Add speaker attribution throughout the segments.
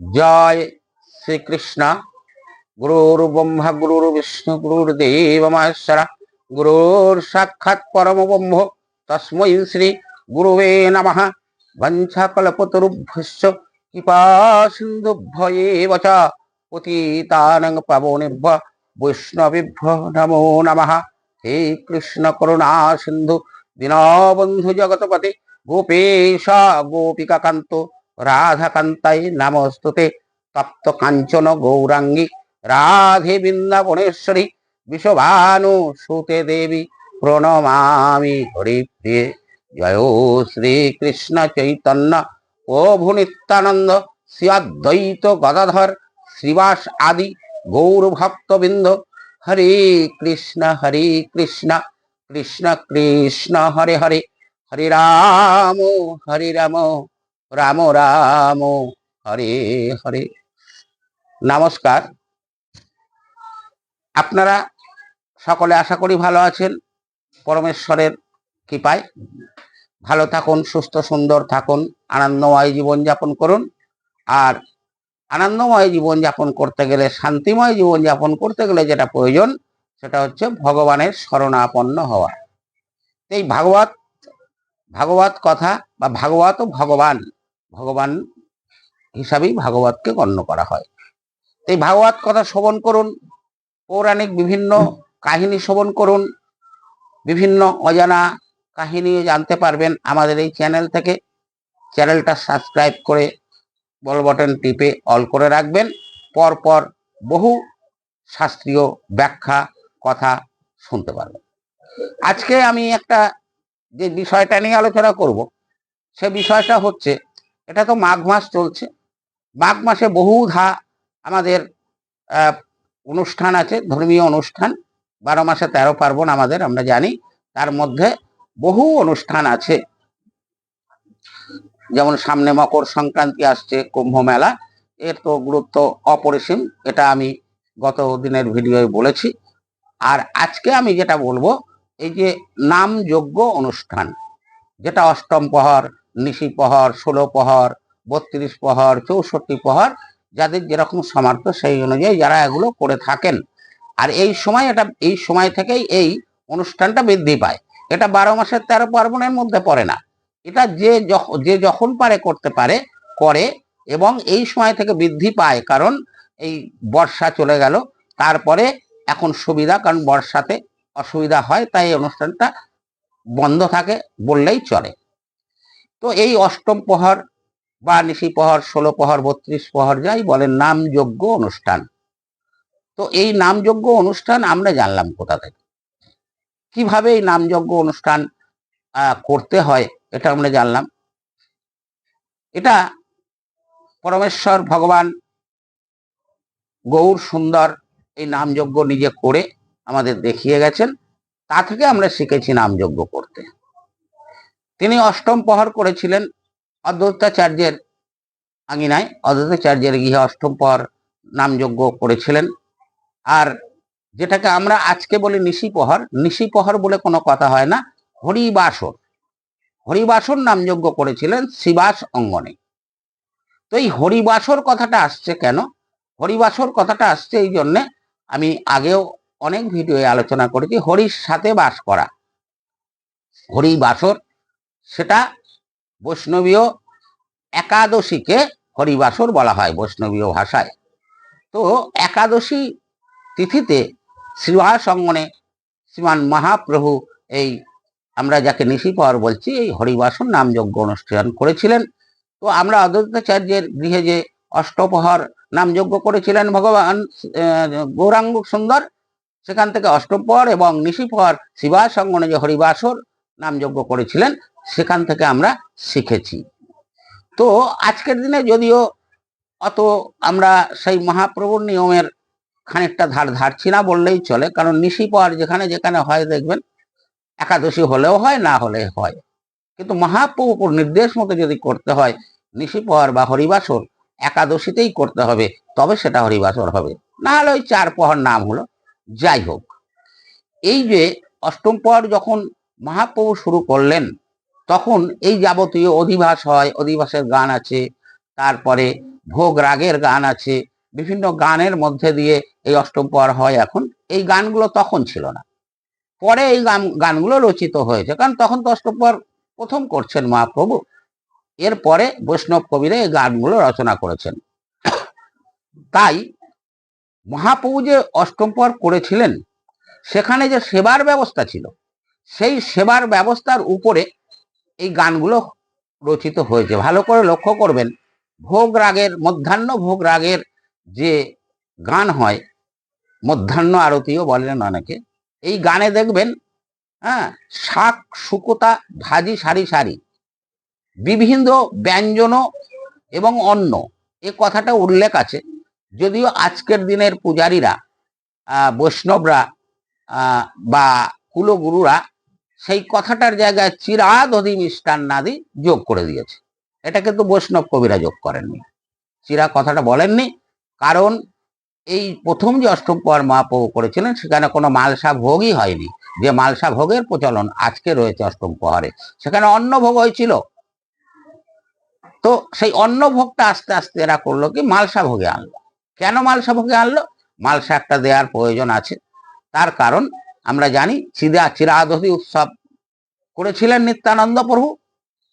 Speaker 1: जय श्री कृष्ण। गुरुर्ब्रह्मा गुरुर्विष्णु गुरुर्देव महेश्वर गुरुर् साक्षात् परम ब्रह्म तस्मै श्री गुरुवे नमः। वंशाकल्पतरुभ्यश्च कृपा सिन्धुभ्य एव च पतितानां पावनेभ्यो वैष्णवेभ्यो नमो नमः। हे कृष्ण करुणा सिन्धु दीनबन्धु जगत्पते गोपेश गोपिकान्त राधाकान्ताय नमोस्तुते। तप्त कांचन गौरांगी राधे वृंदावनेश्वरी विश्वभानु सुते देवी प्रणमामि हरिप्रिये। जय श्री कृष्ण चैतन्य प्रभु नित्यानंद श्री अद्वैत गदाधर श्रीवास आदि गौर भक्तबिंद। हरे कृष्ण कृष्ण कृष्ण हरे हरे हरे राम राम राम हरे हरे। नमस्कार। আপনারা সকলে আশা করি ভালো আছেন। পরমেশ্বরের কৃপায় ভালো থাকুন, সুস্থ সুন্দর থাকুন, আনন্দময় জীবন যাপন করুন। আর আনন্দময় জীবন যাপন করতে গেলে, শান্তিময় জীবন যাপন করতে গেলে যেটা প্রয়োজন সেটা হচ্ছে ভগবানের শরণাপন্ন হওয়া। এই ভাগবত কথা বা ভাগবত ভগবান হিসাবেই ভাগবতকে গণ্য করা হয়। এই ভাগবত কথা শ্রবণ করুন, পৌরাণিক বিভিন্ন কাহিনী শ্রবণ করুন, বিভিন্ন অজানা কাহিনী জানতে পারবেন আমাদের এই চ্যানেল থেকে। চ্যানেলটা সাবস্ক্রাইব করে বল বাটন টিপে অল করে রাখবেন। পরপর বহু শাস্ত্রীয় ব্যাখ্যা কথা শুনতে পারবেন। আজকে আমি একটা যে বিষয়টা নিয়ে আলোচনা করব সে বিষয়টা হচ্ছে, এটা তো মাঘ মাস চলছে। মাঘ মাসে বহুধা আমাদের অনুষ্ঠান আছে, ধর্মীয় অনুষ্ঠান। 12 মাসে 13 পার্বণ আমাদের, আমরা জানি। তার মধ্যে বহু অনুষ্ঠান আছে, যেমন সামনে মকর সংক্রান্তি আসছে, কুম্ভ মেলা, এর তো গুরুত্ব অপরিসীম। এটা আমি গত দিনের ভিডিওয় বলেছি। আর আজকে আমি যেটা বলবো, এই যে নাম যজ্ঞ অনুষ্ঠান, যেটা অষ্টম প্রহর, নিশি প্রহর, 16 প্রহর, 32 প্রহর, 64 প্রহর, যাদের যেরকম সামর্থ্য সেই অনুযায়ী যারা এগুলো করে থাকেন। আর এই সময় থেকেই এই অনুষ্ঠানটা বৃদ্ধি পায়। এটা 12 মাসের 13 পার্বণের মধ্যে পড়ে না। এটা যে যখন পারে করতে পারে করে, এবং এই সময় থেকে বৃদ্ধি পায়। কারণ এই বর্ষা চলে গেল, তারপরে এখন সুবিধা, কারণ বর্ষাতে অসুবিধা হয়, তাই এই অনুষ্ঠানটা বন্ধ থাকে বললেই চলে। তো এই অষ্টম প্রহর বা নিশি প্রহর, 16 প্রহর, 32 প্রহর, যাই বলেন, নামযজ্ঞ অনুষ্ঠান। তো এই নামযজ্ঞ অনুষ্ঠান আমরা জানলাম কোথা থেকে, কিভাবে এই নামযজ্ঞ অনুষ্ঠান করতে হয়, এটা আমরা জানলাম। এটা পরমেশ্বর ভগবান গৌর সুন্দর এই নামযজ্ঞ নিজে করে আমাদের দেখিয়ে গেছেন। তা থেকে আমরা শিখেছি নামযজ্ঞ করতে। তিনি অষ্টম প্রহর করেছিলেন অদ্বৈতাচার্যের আঙিনায়, অদ্বৈতাচার্যের গৃহে অষ্টম প্রহর নামযজ্ঞ করেছিলেন। আর যেটাকে আমরা আজকে বলি নিশি প্রহর বলে কোনো কথা হয় না। হরিবাসর নামযজ্ঞ করেছিলেন শিবাস অঙ্গনে। তো এই হরিবাসর কথাটা আসছে কেন? হরিবাসর কথাটা আসছে এই জন্যে, আমি আগেও অনেক ভিডিওয়ে আলোচনা করেছি। হরির সাথে বাস করা, হরিবাসর, সেটা বৈষ্ণবীয় একাদশীকে হরিবাসর বলা হয় বৈষ্ণবীয় ভাষায়। তো একাদশী তিথিতে শ্রীবাস অঙ্গনে শ্রীমান মহাপ্রভু এই আমরা যাকে নিশি প্রহর বলছি, এই হরিবাসর নামযজ্ঞ অনুষ্ঠান করেছিলেন। তো আমরা অদ্বৈতাচার্যের গৃহে যে অষ্টপ্রহর নামযজ্ঞ করেছিলেন ভগবান গৌরাঙ্গ সুন্দর, সেখান থেকে অষ্টপ্রহর এবং নিশি প্রহর শিবাস অঙ্গনে যে হরিবাসর নামযজ্ঞ করেছিলেন, সেখান থেকে আমরা শিখেছি। তো আজকের দিনে যদিও অত আমরা সেই মহাপ্রভুর নিয়মের খানিকটা ধারছি না বললেই চলে, কারণ নিশি প্রহর যেখানে যেখানে হয় দেখবেন, একাদশী হলেও হয়, না হলে হয়, কিন্তু মহাপ্রভুর নির্দেশ মতো যদি করতে হয় নিশি প্রহর বা হরিবাসর একাদশীতেই করতে হবে, তবে সেটা হরিবাসর হবে, না হলে ওই 4 প্রহর নাম হলো। যাই হোক, এই যে অষ্টম প্রহর যখন মহাপ্রভু শুরু করলেন, তখন এই যাবতীয় অধিবাস হয়, অধিবাসের গান আছে, তারপরে ভোগ রাগের গান আছে, বিভিন্ন গানের মধ্যে দিয়ে এই অষ্টম প্রহর হয়। এখন এই গানগুলো তখন ছিল না, পরে এই গানগুলো রচিত হয়েছে, কারণ তখন তো অষ্টম প্রহর প্রথম করছেন মহাপ্রভু। এরপরে বৈষ্ণব কবিরা এই গানগুলো রচনা করেছেন। তাই মহাপ্রভু যে অষ্টম প্রহর করেছিলেন, সেখানে যে সেবার ব্যবস্থা ছিল, সেই সেবার ব্যবস্থার উপরে এই গানগুলো রচিত হয়েছে। ভালো করে লক্ষ্য করবেন, ভোগ রাগের, মধ্যাহ্ন ভোগ রাগের যে গান হয়, মধ্যাহ্ন আরতিও বলেন অনেকে, এই গানে দেখবেন শাক শুকোতা ভাজি সারি সারি, বিভিন্ন ব্যঞ্জন এবং অন্ন, এ কথাটা উল্লেখ আছে। যদিও আজকের দিনের পূজারীরা, বৈষ্ণবরা বা কুলগুরুরা সেই কথাটার জায়গায় চিরাদধি মিষ্টান্নাদি যোগ করে দিয়েছে। এটা কিন্তু বৈষ্ণব কবিরা যোগ করেননি, চিরা কথাটা বলেননি। কারণ এই প্রথম যে অষ্টম প্রহর মহাপ্রভু করেছিলেন, সেখানে কোনো মালসা ভোগই হয়নি, যে মালসা ভোগের প্রচলন আজকে রয়েছে অষ্টম প্রহরে, সেখানে অন্ন ভোগ হয়েছিল। তো সেই অন্ন ভোগটা আস্তে আস্তে এরা করলো কি, মালসা ভোগে আনলো। কেন মালসা ভোগে আনলো? মালসা একটা দেওয়ার প্রয়োজন আছে। তার কারণ আমরা জানি, চিরাদধি উৎসব করেছিলেন নিত্যানন্দ প্রভু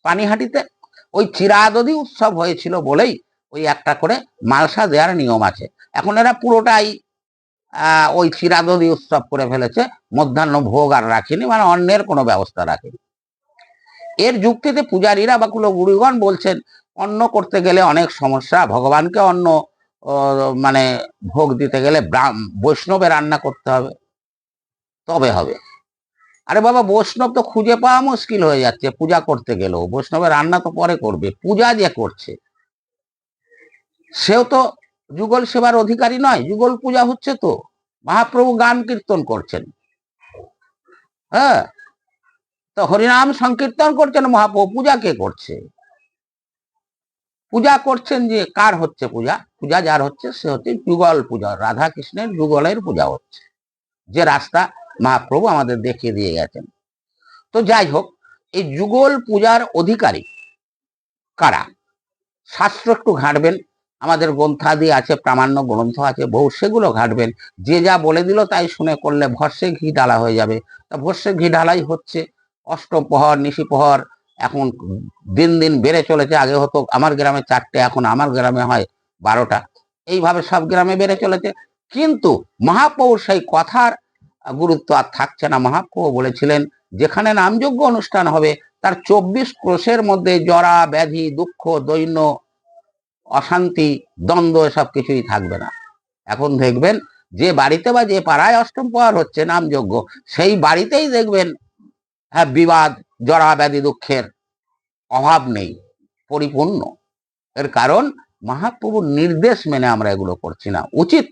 Speaker 1: পানিহাটিতে। ওই চিরাদধি উৎসব হয়েছিল বলেই ওই একটা করে মালসা দেওয়ার নিয়ম আছে। এখন এরা পুরোটাই ওই চিরাদধি উৎসব করে ফেলেছে, মধ্যাহ্ন ভোগ আর রাখেনি, মানে অন্যের কোনো ব্যবস্থা রাখেনি। এর যুক্তিতে পূজারীরা বা কুলগুরুগণ বলছেন, অন্ন করতে গেলে অনেক সমস্যা, ভগবানকে অন্ন মানে ভোগ দিতে গেলে বৈষ্ণবে রান্না করতে হবে, তবে হবে। আরে বাবা, বৈষ্ণব তো খুঁজে পাওয়া মুশকিল হয়ে যাচ্ছে পূজা করতে গেলেও। বৈষ্ণবের রান্না তো পরে করবে, পূজা যে করছে সেও তো যুগল সেবার অধিকারী নয়। যুগল পূজা হচ্ছে তো, মহাপ্রভু গান কীর্তন করছেন, হ্যাঁ, তো হরিনাম সংকীর্তন করছেন মহাপ্রভু, পূজা কে করছে? পূজা করছেন যে কার হচ্ছে পূজা? পূজা যার হচ্ছে সে হচ্ছে যুগল পূজা, রাধা কৃষ্ণের যুগলের পূজা হচ্ছে, যে রাস্তা মহাপ্রভু আমাদের দেখিয়ে দিয়ে গেছেন। তো যাই হোক, এই যুগল পূজার অধিকারী কারা, শাস্ত্র একটু ঘাঁটবেন, আমাদের গ্রন্থাদি আছে, প্রামাণ্য গ্রন্থ আছে বহু, সেগুলো ঘাঁটবেন। যে যা বলে দিল তাই শুনে করলে ভস্যে ঘি ঢালা হয়ে যাবে। তা ভস্যে ঘি ঢালাই হচ্ছে। অষ্টপ্রহর, নিশিপ্রহর এখন দিন দিন বেড়ে চলেছে। আগে হতো আমার গ্রামে 4টে, এখন আমার গ্রামে হয় 12টা। এইভাবে সব গ্রামে বেড়ে চলেছে। কিন্তু মহাপ্রভুর সেই কথার গুরুত্ব আর থাকছে না। মহাপ্রভু বলেছিলেন, যেখানে নামযজ্ঞ অনুষ্ঠান হবে তার 24 ক্রোশের মধ্যে জরা ব্যাধি, দুঃখ, দৈন্য, অশান্তি, দ্বন্দ্ব এসব কিছুই থাকবে না। এখন দেখবেন যে বাড়িতে বা যে পাড়ায় অষ্টম প্রহর হচ্ছে নামযজ্ঞ, সেই বাড়িতেই দেখবেন বিবাদ, জরা ব্যাধি, দুঃখের অভাব নেই, পরিপূর্ণ। এর কারণ মহাপ্রভুর নির্দেশ মেনে আমরা এগুলো করছি না। উচিত,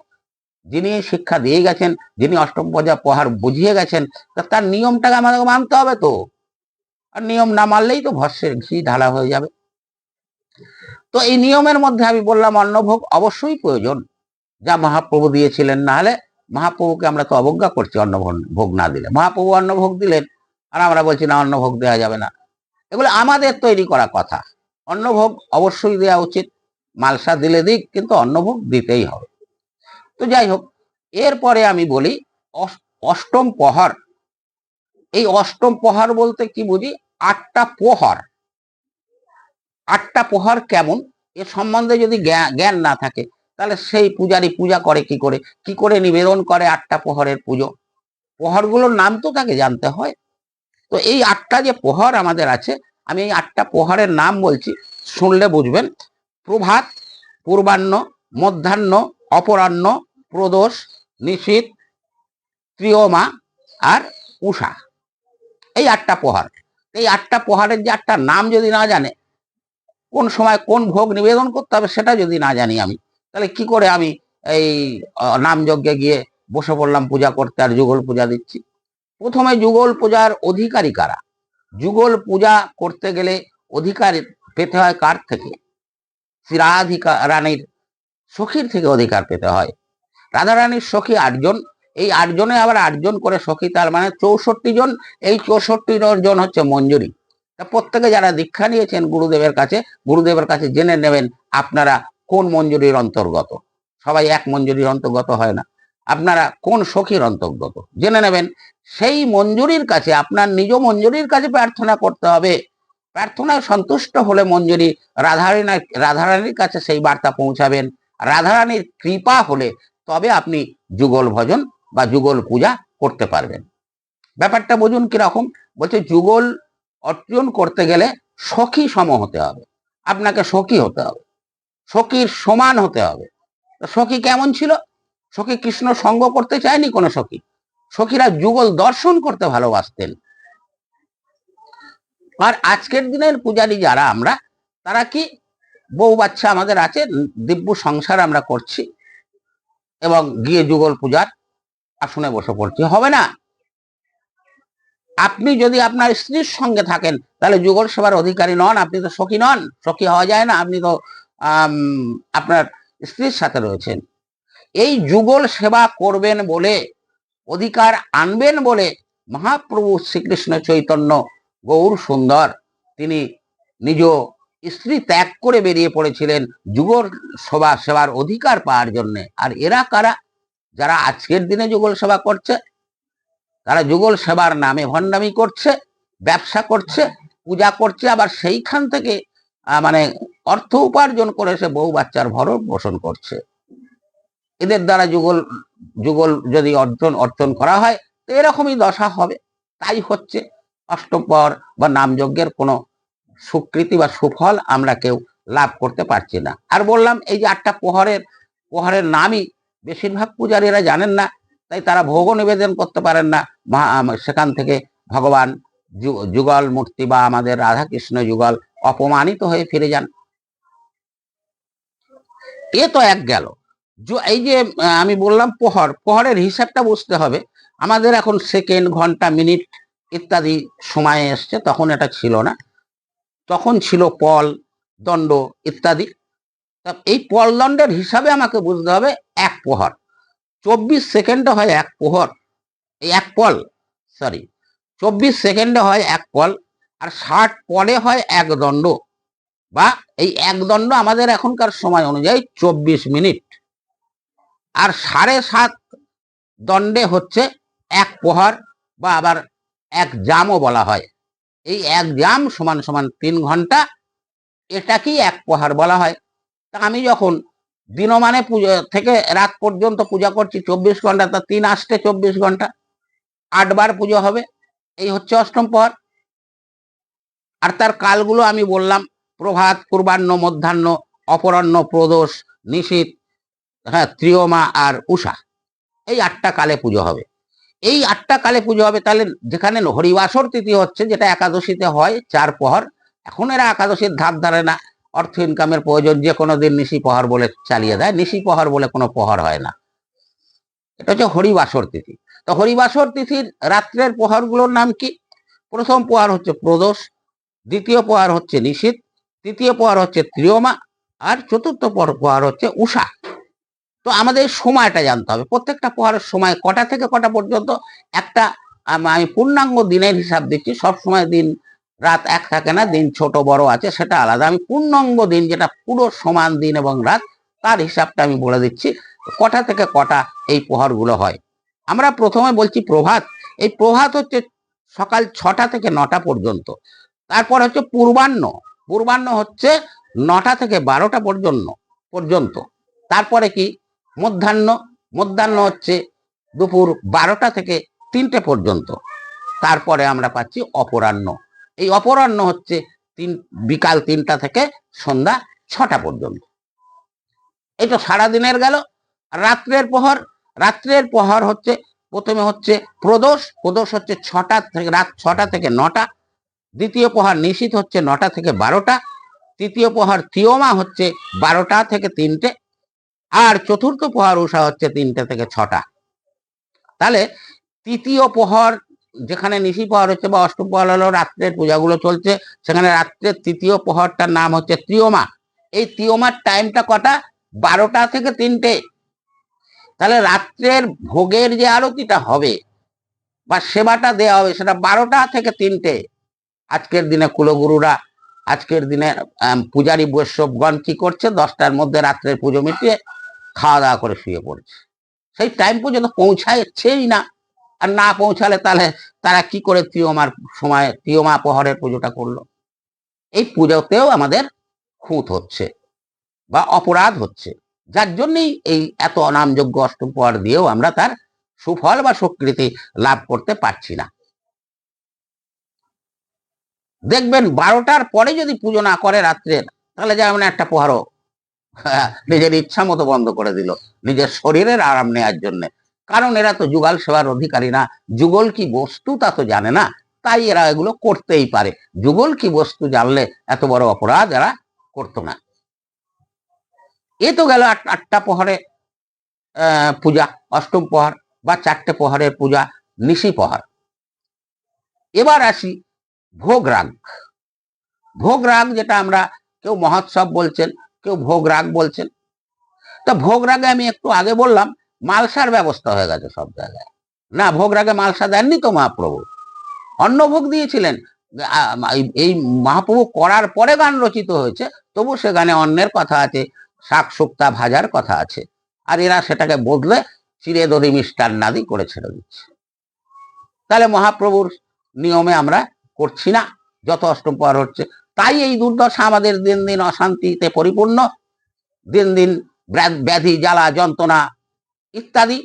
Speaker 1: যিনি শিক্ষা দিয়ে গেছেন, যিনি অষ্টম প্রহর বুঝিয়ে গেছেন, তার নিয়মটাকে আমাদের মানতে হবে তো। আর নিয়ম না মানলেই তো ভস্যের ঘি ঢালা হয়ে যাবে। তো এই নিয়মের মধ্যে আমি বললাম, অন্নভোগ অবশ্যই প্রয়োজন, যা মহাপ্রভু দিয়েছিলেন। না হলে মহাপ্রভুকে আমরা তো অবজ্ঞা করছি অন্ন ভোগ না দিলে। মহাপ্রভু অন্নভোগ দিলেন আর আমরা বলছি না, অন্নভোগ দেওয়া যাবে না। এগুলো আমাদের তৈরি করা কথা। অন্নভোগ অবশ্যই দেওয়া উচিত, মালসা দিলে দিক, কিন্তু অন্নভোগ দিতেই হবে। তো যাই হোক, এরপরে আমি বলি অষ্টম প্রহর। এই অষ্টম প্রহর বলতে কি বুঝি? 8টা প্রহর। 8টা প্রহর কেমন, এ সম্বন্ধে যদি জ্ঞান না থাকে, তাহলে সেই পূজারী পূজা করে কি করে নিবেদন করে 8টা প্রহরের পুজো? প্রহরগুলোর নাম তো তাকে জানতে হয়। তো এই 8টা যে প্রহর আমাদের আছে, আমি এই 8টা প্রহরের নাম বলছি, শুনলে বুঝবেন। প্রভাত, পূর্বাহ্ন, মধ্যাহ্ন, অপরাহ্ন, প্রদোষ, নিশীথ, ত্রিয়মা আর উষা। এই 8টা প্রহর। এই 8টা প্রহরের যে 8টা নাম যদি না জানে, কোন সময় কোন ভোগ নিবেদন করতে হবে সেটা যদি না জানি আমি, তাহলে কি করে আমি এই নামযজ্ঞে গিয়ে বসে পড়লাম পূজা করতে আর যুগল পূজা দিচ্ছি? প্রথমে যুগল পূজার অধিকারী কারা? যুগল পূজা করতে গেলে অধিকার পেতে হয় কার থেকে? রাধিকা রানীর সখীর থেকে অধিকার পেতে হয়। রাধা রানীর সখী 8জন। এই 8জনে আবার 8জন করে সখী, তার মানে 64 জন। এই 64 জন হচ্ছে মঞ্জুরি। তা প্রত্যেকে যারা দীক্ষা নিয়েছেন গুরুদেবের কাছে জেনে নেবেন আপনারা কোন মঞ্জুরির অন্তর্গত। সবাই এক মঞ্জুরির অন্তর্গত হয় না। আপনারা কোন সখীর অন্তর্গত জেনে নেবেন। সেই মঞ্জুরির কাছে, আপনার নিজ মঞ্জুরির কাছে প্রার্থনা করতে হবে। প্রার্থনায় সন্তুষ্ট হলে মঞ্জুরি রাধারানীর কাছে সেই বার্তা পৌঁছাবেন। রাধারানীর কৃপা হলে তবে আপনি যুগল ভজন বা যুগল পূজা করতে পারবেন। ব্যাপারটা বুঝুন কিরকম। বলছে যুগল অর্জন করতে গেলে সখী সম হতে হবে, আপনাকে সখী হতে হবে, সখীর সমান হতে হবে। সখী কেমন ছিল? সখী কৃষ্ণ সঙ্গ করতে চায়নি কোনো সখী। সখীরা যুগল দর্শন করতে ভালোবাসতেন। আর আজকের দিনের পূজারী যারা আমরা, তারা কি বউ বাচ্চা আমাদের আছে, দিব্য সংসার আমরা করছি এবং গিয়ে যুগল পূজার আসনে বসে পড়ছি? হবে না। আপনি যদি আপনার স্ত্রীর সঙ্গে থাকেন তাহলে যুগল সেবার অধিকারী নন, আপনি তো সখী নন। সখী হওয়া যায় না, আপনি তো আপনার স্ত্রীর সাথে রয়েছেন। এই যুগল সেবা করবেন বলে, অধিকার আনবেন বলে মহাপ্রভু শ্রীকৃষ্ণ চৈতন্য গৌর সুন্দর তিনি নিজ স্ত্রী ত্যাগ করে বেরিয়ে পড়েছিলেন যুগল সেবার অধিকার পাওয়ার জন্য। আর এরা কারা? যারা আজকের দিনে যুগল সেবা করছে, তারা যুগল সেবার নামে ভণ্ডামি করছে, ব্যবসা করছে, পূজা করছে, আবার সেইখান থেকে মানে অর্থ উপার্জন করে সে বউ বাচ্চার ভরণ পোষণ করছে। এদের দ্বারা যুগল যদি অর্জন করা হয় তো এরকমই দশা হবে। তাই হচ্ছে অষ্টপ্রহর বা নামযজ্ঞের কোনো স্বীকৃতি বা সুফল আমরা কেউ লাভ করতে পারছি না। আর বললাম এই যে 8টা প্রহরের নামই বেশিরভাগ পূজারীরা জানেন না, তাই তারা ভোগ নিবেদন করতে পারেন না। সেখান থেকে ভগবান যুগল মূর্তি বা আমাদের রাধাকৃষ্ণ যুগল অপমানিত হয়ে ফিরে যান। এ তো এক গেল। এই যে আমি বললাম প্রহরের হিসাবটা বুঝতে হবে। আমাদের এখন সেকেন্ড, ঘন্টা, মিনিট ইত্যাদি সময়ে এসছে, তখন এটা ছিল না। তখন ছিল পল, দণ্ড ইত্যাদি। এই পল দণ্ডের হিসাবে আমাকে বুঝতে হবে এক প্রহর 24 সেকেন্ডে হয় এক প্রহর, এই এক পল, 24 সেকেন্ডে হয় এক পল, আর 60 পলে হয় এক দণ্ড, বা এই এক দণ্ড আমাদের এখনকার সময় অনুযায়ী 24 মিনিট। আর 7.5 দণ্ডে হচ্ছে এক প্রহর, বা আবার এক জামও বলা হয়। এই এক জাম সমান সমান 3 ঘন্টা, এটাকেই এক প্রহর বলা হয়। তা আমি যখন দিনমানে পূজা থেকে রাত পর্যন্ত পূজা করছি 24 ঘন্টা, তা 3 আসতে 24 ঘন্টা, 8 বার পুজো হবে। এই হচ্ছে অষ্টম প্রহর। আর তার কালগুলো আমি বললাম, প্রভাত, পূর্বাহ্ন, মধ্যাহ্ন, অপরাহ্ন, প্রদোষ, নিশীথ, ত্রিয়মা আর উষা। এই 8টা কালে পুজো হবে। এই 8টা কালে পুজো হবে। তাহলে যেখানে হরিবাসর তিথি হচ্ছে, যেটা একাদশীতে হয় 4 প্রহর, এখন এরা একাদশীর ধার ধারে না, অর্থ ইনকামের প্রয়োজন, যে কোনো দিন নিশি প্রহর বলে চালিয়ে দেয়। নিশি প্রহর বলে কোনো প্রহর হয় না, এটা হচ্ছে হরিবাসর তিথি। তো হরিবাসর তিথির রাত্রের প্রহরগুলোর নাম কি? প্রথম প্রহর হচ্ছে প্রদোষ, দ্বিতীয় প্রহর হচ্ছে নিশীথ, তৃতীয় প্রহর হচ্ছে ত্রিয়মা, আর চতুর্থ প্রহর হচ্ছে উষা। তো আমাদের সময়টা জানতে হবে, প্রত্যেকটা প্রহরের সময় কটা থেকে কটা পর্যন্ত। একটা আমি পূর্ণাঙ্গ দিনের হিসাব দিচ্ছি, সব সময় দিন রাত এক থাকে না, দিন ছোট বড় আছে, সেটা আলাদা। আমি পূর্ণাঙ্গ দিন, যেটা পুরো সমান দিন এবং রাত, তার হিসাবটা আমি বলে দিচ্ছি কটা থেকে কটা এই প্রহরগুলো হয়। আমরা প্রথমে বলছি প্রভাত। এই প্রভাত হচ্ছে সকাল 6টা থেকে 9টা পর্যন্ত। তারপর হচ্ছে পূর্বাহ্ন। পূর্বাহ্ন হচ্ছে 9টা থেকে 12টা পর্যন্ত। তারপরে কি মধ্যাহ্ন। মধ্যাহ্ন হচ্ছে দুপুর 12টা থেকে 3টে পর্যন্ত। তারপরে আমরা পাচ্ছি অপরাহ্ন। এই অপরাহ্ন হচ্ছে বিকাল 3টা থেকে সন্ধ্যা 6টা পর্যন্ত। এই তো সারাদিনের গেল। রাত্রের প্রহর। রাত্রের প্রহর হচ্ছে প্রথমে হচ্ছে প্রদোষ। প্রদোষ হচ্ছে 6টা থেকে রাত 6টা থেকে 9টা। দ্বিতীয় প্রহর নিশীথ হচ্ছে 9টা থেকে 12টা। তৃতীয় প্রহর ত্রিয়মা হচ্ছে 12টা থেকে 3টে। আর চতুর্থ প্রহর উষা হচ্ছে 3টে থেকে 6টা। তাহলে তৃতীয় প্রহর, যেখানে নিশি প্রহর হচ্ছে বা অষ্টম প্রহর হলো, রাত্রের পূজাগুলো চলছে, সেখানে রাত্রের তৃতীয় প্রহরটার নাম হচ্ছে ত্রিয়মা। এই ত্রিয়মার টাইমটা কটা? 12টা থেকে 3টে। তাহলে রাত্রের ভোগের যে আরতিটা হবে বা সেবাটা দেওয়া হবে, সেটা 12টা থেকে 3টে। আজকের দিনে কুলগুরুরা আজকের দিনে পূজারী বৈষ্ণবগণ কি করছে, 10টার মধ্যে রাত্রের পুজো মিটিয়ে খাওয়া দাওয়া করে শুয়ে পড়ছে, সেই টাইম পর্যন্ত পৌঁছাচ্ছেই না। আর না পৌঁছালে তাহলে তারা কি করে তিয়মা প্রহরের পুজোটা করলো। এই পুজোতেও আমাদের খুঁত হচ্ছে বা অপরাধ হচ্ছে, যার জন্যই এই এত অনামযোগ্য অষ্টম প্রহর দিয়েও আমরা তার সুফল বা স্বীকৃতি লাভ করতে পারছি না। দেখবেন 12টার পরে যদি পুজো না করে রাত্রের, তাহলে যেমন একটা প্রহরও নিজের ইচ্ছা মতো বন্ধ করে দিল, নিজের শরীরের আরাম নেওয়ার জন্য। কারণ এরা তো যুগল সেবার অধিকারী না, যুগল কি বস্তু তা তো জানে না, তাই এরা এগুলো করতেই পারে। যুগল কি বস্তু জানলে এত বড় অপরাধ এরা করতো না। এ তো গেল 8টা প্রহরে পূজা, অষ্টম প্রহর বা 4টে প্রহরের পূজা, নিশি প্রহর। এবার আসি ভোগ রাগ। ভোগ রাগ যেটা আমরা কেউ মহোৎসব বলছেন, কেউ ভোগ রাগ বলছেন। তা ভোগ রাগে আমি একটু আগে বললাম মালসার ব্যবস্থা হয়ে গেছে সব জায়গায়। না, ভোগ রাগে মালসা দেননি তো মহাপ্রভু, অন্ন ভোগ দিয়েছিলেন। এই মহাপ্রভু করার পরে গান রচিত হয়েছে, তবু সে গানে অন্নের কথা আছে, শাক শুক্তা ভাজার কথা আছে। আর এরা সেটাকে বদলে চিড়ে দড়ি মিষ্টান্নাদি করে ছেড়ে দিচ্ছে। তাহলে মহাপ্রভুর নিয়মে আমরা করছি না যত অষ্টম প্রহর হচ্ছে। তাই এই দুর্দশা আমাদের দিন দিন অশান্তিতে পরিপূর্ণ, দিন দিন ব্যাধি জ্বালা যন্ত্রণা ইত্যাদি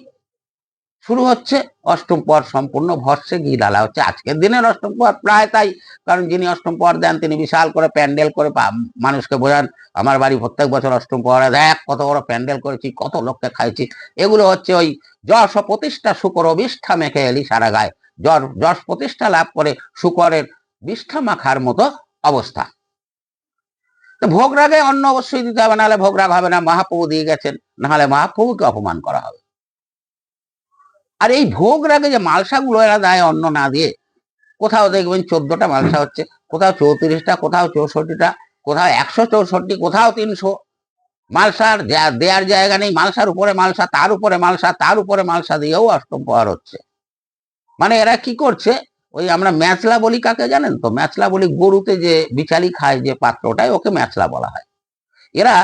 Speaker 1: শুরু হচ্ছে। অষ্টম প্রহর সম্পূর্ণ ভস্যে ঘি ঢালা হচ্ছে আজকের দিনের অষ্টম প্রহর প্রায় তাই। কারণ যিনি অষ্টম প্রহর দেন তিনি বিশাল করে প্যান্ডেল করে মানুষকে বোঝান। আমার বাড়ি প্রত্যেক বছর অষ্টম প্রহরে, দেখ কত বড় প্যান্ডেল করেছি, কত লোককে খাইছি। এগুলো হচ্ছে ওই যশ প্রতিষ্ঠা শুকর বিষ্ঠা মেখে এলি সারা গায়ে, যশ প্রতিষ্ঠা লাভ করে শুকরের বিষ্ঠা মাখার মতো অবস্থা। তো ভোগ রাগে অন্ন অবশ্যই দিতে হবে, নাহলে ভোগ রাগ হবে না। মহাপ্রভু দিয়ে গেছেন, নাহলে মহাপ্রভুকে অপমান করা হবে। আর এই ভোগ রাগে যে মালসাগুলো এরা দেয় অন্ন না দিয়ে, কোথাও দেখবেন 14টা মালসা হচ্ছে, কোথাও 34টা, কোথাও 64টা, কোথাও 164, কোথাও 300। মালসার দেওয়ার জায়গা নেই, মালসার উপরে মালসা, তার উপরে মালসা, তার উপরে মালসা দিয়েও অষ্টম প্রহর হচ্ছে। মানে এরা কি করছে, ওই আমরা ম্যাচলা বলি কাকে জানেন তো? ম্যাচলা বলি গরুতে যে বিচালি খায় যে পাত্রটায়, ওকে ম্যাচলা বলা হয়। এরা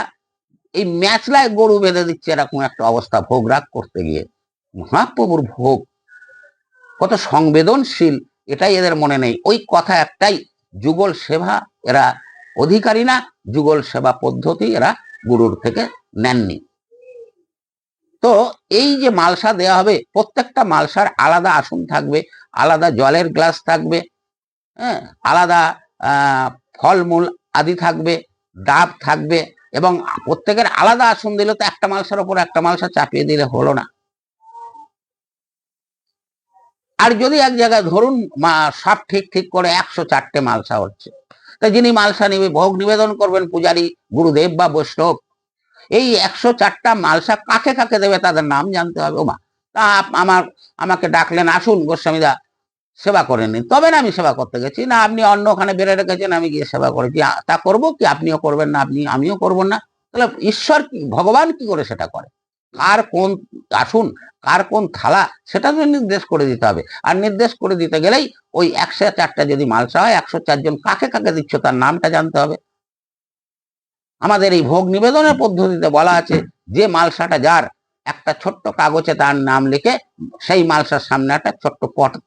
Speaker 1: এই ম্যাচলায় গরু বেঁধে দিচ্ছে, এরকম একটা অবস্থা ভোগ রাগ করতে গিয়ে। মহাপ্রভুর ভোগ কত সংবেদনশীল এটাই এদের মনে নেই। ওই কথা একটাই, যুগল সেবা এরা অধিকারী না, যুগল সেবা পদ্ধতি এরা গুরুর থেকে নেননি। তো এই যে মালসা দেয়া হবে, প্রত্যেকটা মালসার আলাদা আসন থাকবে, আলাদা জলের গ্লাস থাকবে, হ্যাঁ, আলাদা ফলমূল আদি থাকবে, ডাব থাকবে, এবং প্রত্যেকের আলাদা আসন দিলে তো একটা মালসার উপর একটা মালসা চাপিয়ে দিলে হলো না। আর যদি এক জায়গায় ধরুন সব ঠিক ঠিক করে 104টে মালসা হচ্ছে, তা যিনি মালসা নিবে, ভোগ নিবেদন করবেন পূজারী গুরুদেব বা বৈষ্ণব, এই 104টা মালসা কাকে কাকে দেবে তাদের নাম জানতে হবে। ওমা, তা আমাকে ডাকলেন, আসুন গোস্বামীদা সেবা করে নিন, তবে না আমি সেবা করতে গেছি, না আপনি অন্য ওখানে বেড়ে রেখেছেন, আমি গিয়ে সেবা করেছি, তা করবো কি? আপনিও করবেন না, আমিও করবো না। তাহলে ঈশ্বর কি, ভগবান কি করে সেটা করে? কার কোন আসুন, কার কোন থালা, সেটা তো নির্দেশ করে দিতে হবে। আর নির্দেশ করে দিতে গেলেই ওই 104টা যদি মালসা হয়, 104 জন কাকে কাকে দিচ্ছ তার নামটা জানতে হবে। আমাদের এই ভোগ নিবেদনের পদ্ধতিতে বলা আছে, যে মালসাটা যার, একটা ছোট্ট কাগজে তার নাম লিখে সেই মালসার সামনে একটা ছোট্ট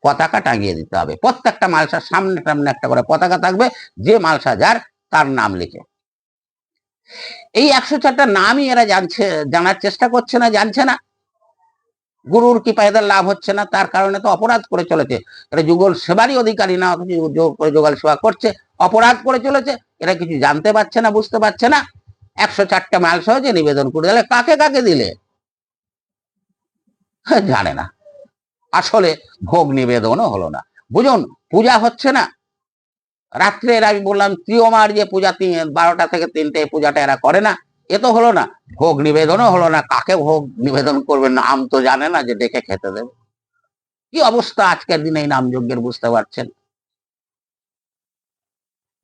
Speaker 1: পতাকা টাঙিয়ে দিতে হবে। প্রত্যেকটা মালসার সামনে সামনে একটা করে পতাকা থাকবে, যে মালসা যার তার নাম লিখে। এই 104টা নামই এরা জানার চেষ্টা করছে না, জানছে না। গুরুর কৃপা এদের লাভ হচ্ছে না, তার কারণে তো অপরাধ করে চলেছে। এরা যুগল সেবারই অধিকারী না, অথচ যুগল সেবা করছে, অপরাধ করে চলেছে। এরা কিছু জানতে পারছে না, বুঝতে পারছে না। 104টা মালসা হয়েছে, নিবেদন করে দিলে, কাকে কাকে দিলে জানে না। আসলে ভোগ নিবেদনও হলো না। বুঝুন, পূজা হচ্ছে না। রাত্রে আমি বললাম তিয়মার যে পূজা 12টা থেকে 3টে পূজাটা এরা করে না, এ তো হলো না। ভোগ নিবেদনও হলো না। কাকে ভোগ নিবেদন করবেন, নাম তো জানে না যে ডেকে খেতে দেবে। কি অবস্থা আজকের দিনে এই নাম যজ্ঞের, বুঝতে পারছেন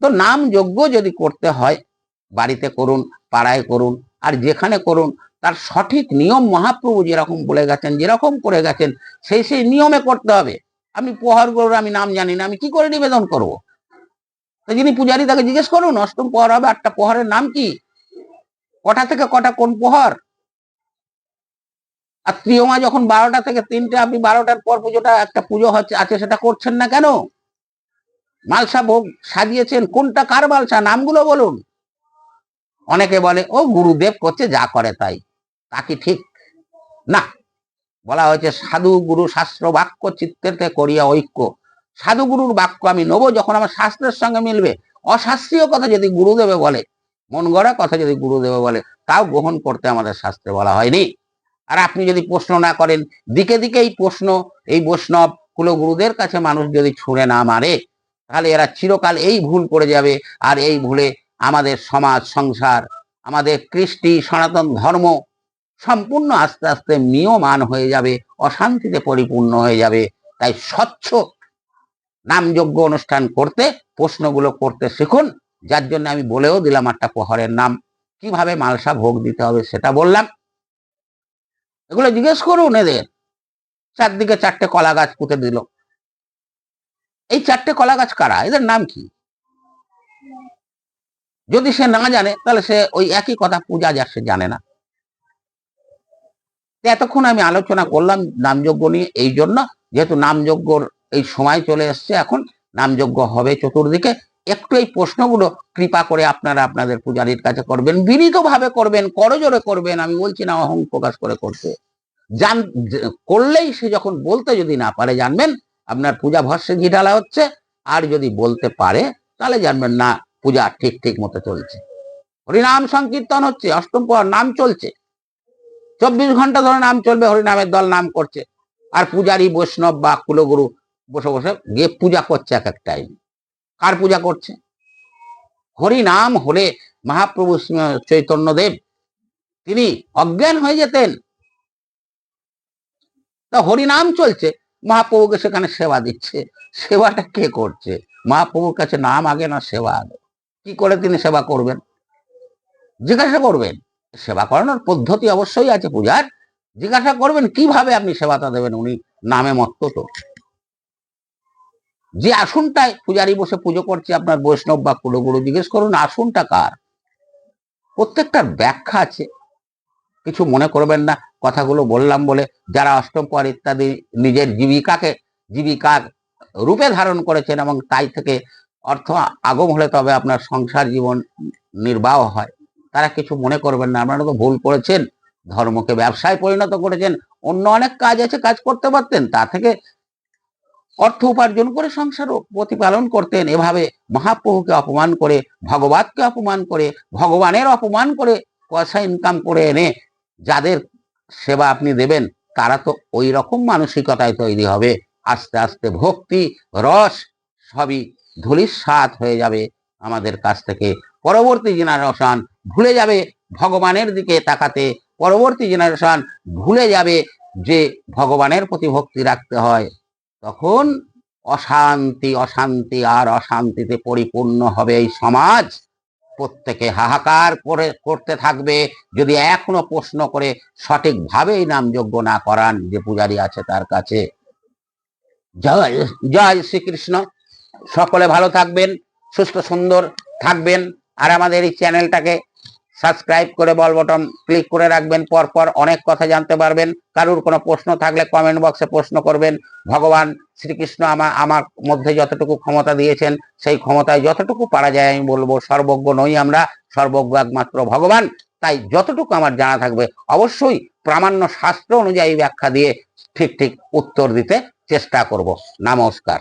Speaker 1: তো? নাম যজ্ঞ যদি করতে হয়, বাড়িতে করুন, পাড়ায় করুন, আর যেখানে করুন, তার সঠিক নিয়ম মহাপ্রভু যেরকম বলে গেছেন, যেরকম করে গেছেন, সেই নিয়মে করতে হবে। আমি প্রহর গরুর আমি নাম জানি না, আমি কি করে নিবেদন করব? তো যিনি পূজারী তাকে জিজ্ঞেস করুন অষ্টম প্রহর হবে, 8টা প্রহরের নাম কি, কটা থেকে কটা কোন প্রহর। আর ত্রিয়মা যখন 12টা থেকে 3টে, আপনি 12টার পর পুজোটা একটা পুজো হচ্ছে আছে সেটা করছেন না কেন? মালসা ভোগ সাজিয়েছেন, কোনটা কার মালসা, নামগুলো বলুন। অনেকে বলে ও গুরুদেব করছে যা করে তাই, তা কি ঠিক? না, বলা হয়েছে সাধু গুরু শাস্ত্র বাক্য চিত্তেতে করিয়া ঐক্য। সাধু গুরুর বাক্য আমি নেবো যখন আমার শাস্ত্রের সঙ্গে মিলবে। অশাস্ত্রীয় কথা যদি গুরুদেবে বলে, মন গড়া কথা যদি গুরুদেবে বলে, তাও গ্রহণ করতে আমাদের শাস্ত্রে বলা হয়নি। আর আপনি যদি প্রশ্ন না করেন, দিকে দিকে এই প্রশ্ন, এই বৈষ্ণব কুলগুরুদের কাছে মানুষ যদি ছুঁড়ে না মারে, তাহলে এরা চিরকাল এই ভুল করে যাবে। আর এই ভুলে আমাদের সমাজ সংসার, আমাদের কৃষ্টি সনাতন ধর্ম সম্পূর্ণ আস্তে আস্তে মিয়মান হয়ে যাবে, অশান্তিতে পরিপূর্ণ হয়ে যাবে। তাই স্বচ্ছ নামযজ্ঞ অনুষ্ঠান করতে, প্রশ্নগুলো করতে শিখুন। যার জন্য আমি বলেও দিলাম 8টা প্রহরের নাম, কিভাবে মালসা ভোগ দিতে হবে সেটা বললাম। এগুলো জিজ্ঞেস করুন এদের। চারদিকে 4টে কলা গাছ পুঁতে দিল, এই 4টে কলা গাছ কারা, এদের নাম কি? যদি সে না জানে তাহলে সে ওই একই কথা, পূজা যা সে জানে না। এতক্ষণ আমি আলোচনা করলাম নামযজ্ঞ নিয়ে এই জন্য, যেহেতু নামযজ্ঞর এই সময় চলে এসছে, এখন নামযজ্ঞ হবে চতুর্দিকে। একটু এই প্রশ্নগুলো কৃপা করে আপনারা আপনাদের পূজারীর কাছে করবেন, বিনীতভাবে করবেন, করজোরে করবেন। আমি বলছি না অহং প্রকাশ করে করতে, জান করলেই সে যখন বলতে যদি না পারে, জানবেন আপনার পূজা ভস্যে ঘি ঢালা হচ্ছে। আর যদি বলতে পারে তাহলে জানবেন না পূজা ঠিক ঠিক মতো চলছে। হরিনাম সংকীর্তন হচ্ছে, অষ্টম প্রহর নাম চলছে, 24 ঘন্টা ধরে নাম চলবে, হরিনামের দল নাম করছে। আর পূজারী বৈষ্ণব বা কুলগুরু বসে বসে গিয়ে পূজা করছে এক এক টাইম। কার পূজা করছে? হরিনাম হলে মহাপ্রভু চৈতন্যদেব তিনি অজ্ঞান হয়ে যেতেন। তা হরিনাম চলছে, মহাপ্রভুকে সেখানে সেবা দিচ্ছে। সেবাটা কে করছে? মহাপ্রভুর কাছে নাম আগে না সেবা আগে? কি করে তিনি সেবা করবেন? জিজ্ঞাসা করবেন। সেবা করানোর পদ্ধতি অবশ্যই আছে পূজার, জিজ্ঞাসা করবেন কিভাবে আপনি সেবাটা দেবেন। উনি নামে মত্ত তো। যে আসনটায় পূজারী বসে পুজো করছে আপনার বৈষ্ণব বা কুলগুরু, জিজ্ঞেস করুন আসনটা কার। প্রত্যেকটার ব্যাখ্যা আছে, কিছু মনে করবেন না। কথাগুলো বললাম বলে যারা অষ্টম প্রহর ইত্যাদি নিজের জীবিকার রূপে ধারণ করেছেন এবং তাই থেকে অর্থ আগম হলে তবে আপনার সংসার জীবন নির্বাহ হয়, তারা কিছু মনে করবেন না। আপনারা তো ভুল করেছেন, ধর্মকে ব্যবসায় পরিণত করেছেন। অন্য অনেক কাজ আছে, কাজ করতে পারতেন, তা থেকে অর্থ উপার্জন করে সংসার প্রতিপালন করতেন। এভাবে মহাপ্রভুকে অপমান করে, ভগবানকে অপমান করে, ভগবানের অপমান করে পয়সা ইনকাম করে এনে যাদের সেবা আপনি দেবেন, তারা তো ওই রকম মানসিকতায় তৈরি হবে। আস্তে আস্তে ভক্তি রস সবই ধূলিসাৎ হয়ে যাবে আমাদের কাছ থেকে। পরবর্তী জেনারেশন ভুলে যাবে ভগবানের দিকে তাকাতে, পরবর্তী জেনারেশন ভুলে যাবে যে ভগবানের প্রতি ভক্তি রাখতে হয়। তখন অশান্তি অশান্তি আর অশান্তিতে পরিপূর্ণ হবে এই সমাজ। প্রত্যেকে হাহাকার করে করতে থাকবে যদি এখনো প্রশ্ন করে সঠিকভাবে এই নামযজ্ঞ না করান যে পূজারী আছে তার কাছে। জয় জয় শ্রীকৃষ্ণ। সকলে ভালো থাকবেন, সুস্থ সুন্দর থাকবেন। আর আমাদের এই চ্যানেলটাকে সাবস্ক্রাইব করে বল বটন ক্লিক করে রাখবেন, পরপর অনেক কথা জানতে পারবেন। কারুর কোনো প্রশ্ন থাকলে কমেন্ট বক্সে প্রশ্ন করবেন। ভগবান শ্রীকৃষ্ণ আমার মধ্যে যতটুকু ক্ষমতা দিয়েছেন, সেই ক্ষমতায় যতটুকু পারা যায় আমি বলবো। সর্বজ্ঞ নই আমরা, সর্বজ্ঞ একমাত্র ভগবান। তাই যতটুকু আমার জানা থাকবে অবশ্যই প্রামাণ্য শাস্ত্র অনুযায়ী ব্যাখ্যা দিয়ে ঠিক ঠিক উত্তর দিতে চেষ্টা করব। নমস্কার।